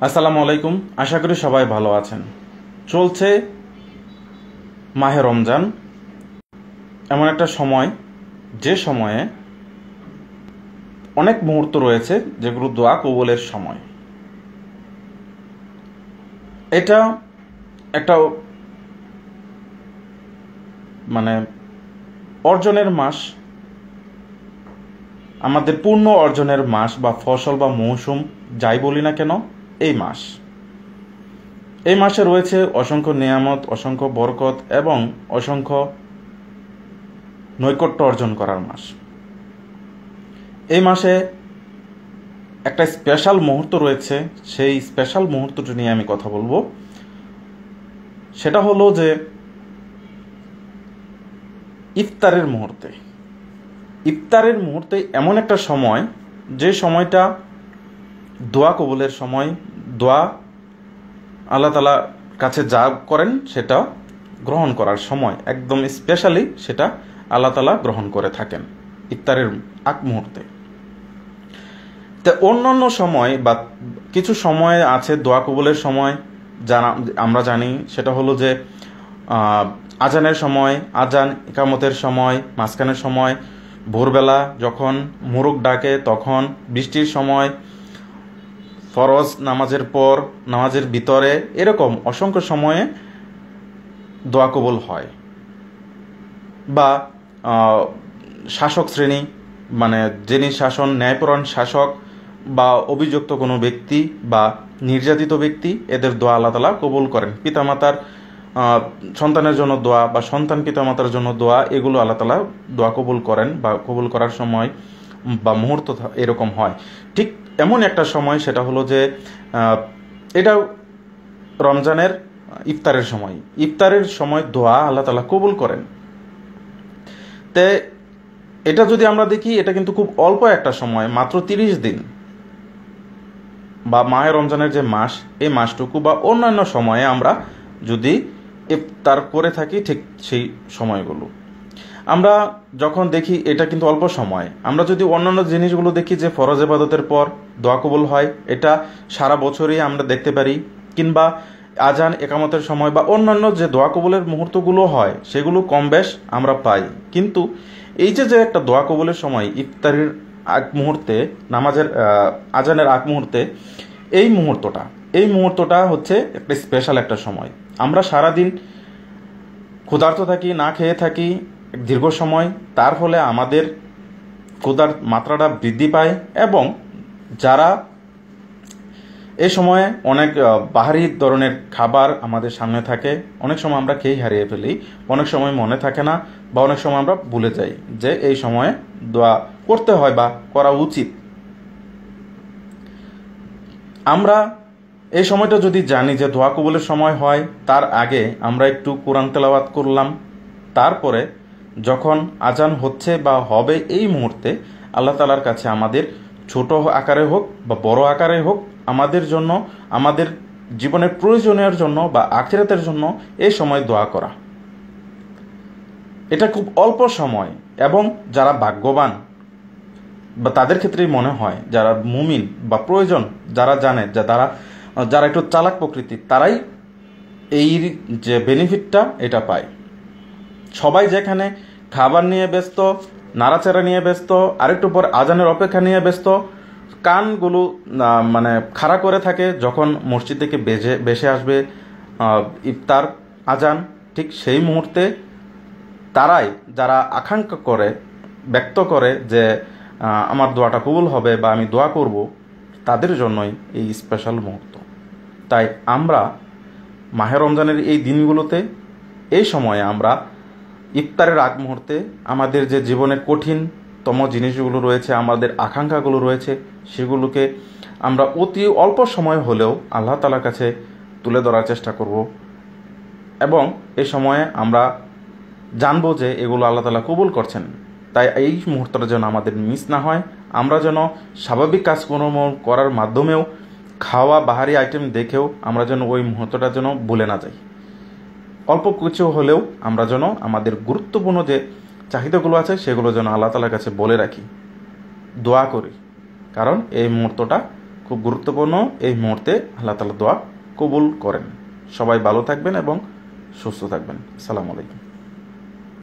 আসসালামু আলাইকুম। আশা করি সবাই ভালো আছেন। চলছে মাহে রমজান, এমন একটা সময় যে সময়ে অনেক মুহূর্ত রয়েছে যেগুলো দোয়া কবুলের সময়। এটা একটা অর্জনের মাস, আমাদের পূর্ণ অর্জনের মাস বা ফসল বা মৌসুম যাই বলি না কেন, এই মাসে রয়েছে অসংখ্য নিয়ামত, অসংখ্য বরকত এবং অসংখ্য নৈকট্য অর্জন করার মাস। এই মাসে একটা স্পেশাল মুহূর্ত রয়েছে, সেই স্পেশাল মুহূর্তটি নিয়ে আমি কথা বলবো। সেটা হলো যে ইফতারের মুহূর্তে এমন একটা সময়, যে সময়টা দোয়া কবুলের সময়। দোয়া আল্লাহ তাআলার কাছে যা করেন সেটা গ্রহণ করার সময়, একদম স্পেশালি সেটা আল্লাহ তাআলা গ্রহণ করে থাকেন ইফতারের আগ মুহূর্তে। তো অন্যান্য সময় বা কিছু সময় আছে দোয়া কবুলের সময়, জানা আমরা জানি, সেটা হলো যে আজানের সময়, আজান ইকামতের সময়, মাঝখানের সময়, ভোরবেলা যখন মোরগ ডাকে তখন, বৃষ্টির সময়, ফরজ নামাজের পর, নামাজের ভিতরে, এরকম অসংখ্য সময়ে দোয়া কবুল হয়। বা শাসক শ্রেণী, যিনি শাসন, ন্যায়পরায়ণ শাসক বা অভিযুক্ত কোনো ব্যক্তি বা নির্যাতিত ব্যক্তি, এদের দোয়া আল্লাহ তাআলা কবুল করেন। পিতামাতার সন্তানের জন্য দোয়া বা সন্তান পিতামাতার জন্য দোয়া, এগুলো আল্লাহ তাআলা দোয়া কবুল করেন বা কবুল করার সময় বা মুহূর্ত এরকম হয়। ঠিক এমন একটা সময়, সেটা হলো যে এটা রমজানের ইফতারের সময় দোয়া আল্লাহ তাআলা কবুল করেন। তে এটা যদি আমরা দেখি, এটা কিন্তু খুব অল্প একটা সময়, মাত্র 30 দিন, বা মাহে রমজানের যে মাস, এই মাসটুকু বা অন্যান্য সময়ে আমরা যদি ইফতার করে থাকি, ঠিক সেই সময়গুলো আমরা যখন দেখি, এটা কিন্তু অল্প সময়। আমরা যদি অন্যান্য জিনিসগুলো দেখি যে ফরজ ইবাদতের পর দোয়া কবুল হয়, এটা সারা বছরই আমরা দেখতে পারি, কিংবা আজান একামতের সময় বা অন্যান্য যে দোয়া কবুলের মুহূর্তগুলো হয়, সেগুলো কম বেশ আমরা পাই। কিন্তু এই যে একটা দোয়া কবুলের সময়, ইফতারের আগ মুহূর্তে, নামাজের আজানের আগ মুহূর্তে, এই মুহূর্তটা হচ্ছে একটা স্পেশাল একটা সময়। আমরা সারাদিন ক্ষুধার্ত থাকি, না খেয়ে থাকি দীর্ঘ সময়, তার ফলে আমাদের ক্ষুধার মাত্রাটা বৃদ্ধি পায়। এবং যারা এই সময়ে অনেক বাহারি ধরনের খাবার আমাদের সামনে থাকে, অনেক সময় আমরা খেয়ে হারিয়ে ফেলি, অনেক সময় মনে থাকে না, বা অনেক সময় আমরা ভুলে যাই যে এই সময়ে দোয়া করতে হয় বা করা উচিত। আমরা এই সময়টা যদি জানি যে দোয়া কবুলের সময় হয়, তার আগে আমরা একটু কোরআন তেলাওয়াত করলাম, তারপরে যখন আজান হচ্ছে বা হবে, এই মুহূর্তে আল্লাহ তাআলার কাছে আমাদের ছোট আকারে হোক বা বড় আকারে হোক, আমাদের জন্য, আমাদের জীবনের প্রয়োজনের জন্য বা আখিরাতের জন্য এই সময় দোয়া করা, এটা খুব অল্প সময়। এবং যারা ভাগ্যবান বা তাদের ক্ষেত্রেই মনে হয়, যারা মুমিন বা প্রয়োজন যারা জানে, যারা একটু চালাক প্রকৃতির, তারাই এই যে বেনিফিটটা এটা পায়। সবাই যেখানে খাবার নিয়ে ব্যস্ত, নাড়াচাড়া নিয়ে ব্যস্ত, আরেকটু পর আজানের অপেক্ষা নিয়ে ব্যস্ত, কানগুলো খাড়া করে থাকে, যখন মসজিদ থেকে বেশে আসবে ইফতার আজান, ঠিক সেই মুহূর্তে তারাই, যারা আকাঙ্ক্ষা করে, ব্যক্ত করে যে আমার দোয়াটা কবুল হবে বা আমি দোয়া করব, তাদের জন্যই এই স্পেশাল মুহূর্ত। তাই আমরা মাহে রমজানের এই দিনগুলোতে, এই সময়ে আমরা ইফতারের আগ মুহূর্তে আমাদের যে জীবনের কঠিনতম জিনিসগুলো রয়েছে, আমাদের আকাঙ্ক্ষাগুলো রয়েছে, সেগুলোকে আমরা অতি অল্প সময় হলেও আল্লাহ তাআলার কাছে তুলে ধরার চেষ্টা করব। এবং এই সময়ে আমরা জানবো যে এগুলো আল্লাহ তাআলা কবুল করছেন। তাই এই মুহূর্তটা যেন আমাদের মিস না হয়, আমরা যেন স্বাভাবিক কাজকর্ম করার মাধ্যমেও, খাওয়া বাহারি আইটেম দেখেও আমরা যেন ওই মুহূর্তটা যেন ভুলে না যাই। অল্প কিছু হলেও আমরা যেন আমাদের গুরুত্বপূর্ণ যে চাহিদাগুলো আছে, সেগুলো যেন আল্লাহ তাআলার কাছে বলে রাখি, দোয়া করি। কারণ এই মুহূর্তটা খুব গুরুত্বপূর্ণ। এই মুহূর্তে আল্লাহ তাআলা দোয়া কবুল করেন। সবাই ভালো থাকবেন এবং সুস্থ থাকবেন। আসসালামু আলাইকুম।